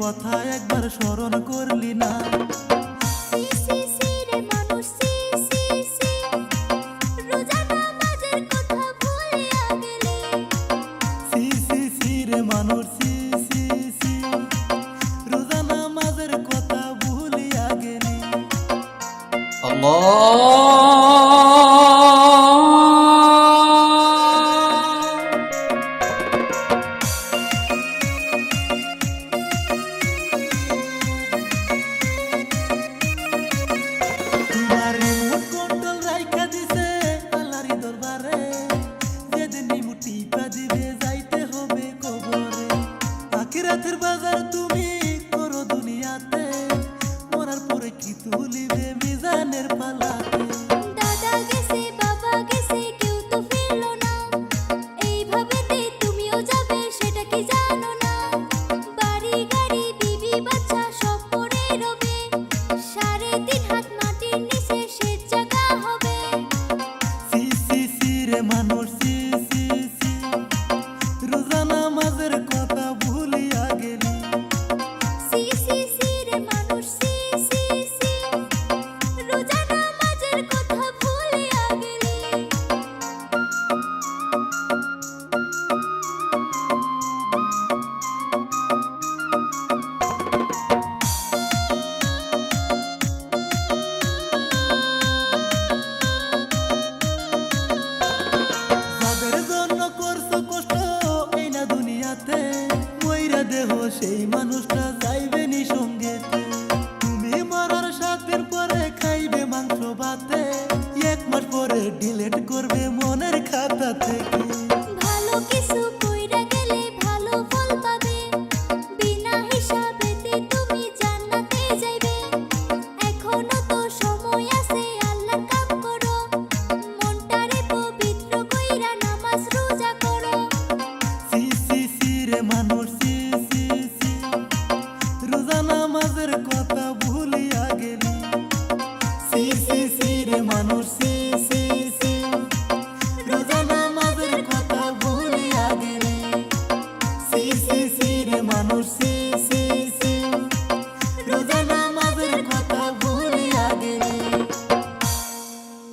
কথা একবার স্মরণ করলি না। সি সি সি রে মানুষ, সি সি সি, রোজা নামাজের কথা ভুলিয়া গেলি। তোমার রিমোট কন্ট্রোল রাইখা দিছে আল্লাহরি দরবারে, যেদিন নিমুটি পা দিবে যাইতে হবে কবরে। আখিরাতের বাজার তুমি করো দুনিয়াতে, মরার পরে কি তুলিবে মিজানের পালাতে। দাদা গেছে বাবা গেছে কেউ তো ফিরলো না, এইভাবে তুমিও যাবে সেটা কি জানো না? বাড়ি গাড়ি বিবি বাচ্চা সব পড়ে রবে, 3.5 হাত মাটির নিচে সে জায়গা হবে। সি সি সি রে মানুষ, সি সি সি, রোজা নামাজের কথা ভুলিয়া গেলি। সি সি সি রে মানুষ, সি সি সি, রোজা নামাজের কথা ভুলিয়া গেলি। যাদের জন্য করছো কষ্ট এই না দুনিয়াতে, মইরা দেহ সেই মানুষটা যাইবে নি সঙ্গেতে। তুমি মরার 7 দিন পরে খাইবে মাংস ভাতে, 1 মাস পরে ডিলিট করবে মনের খাতা থেকে।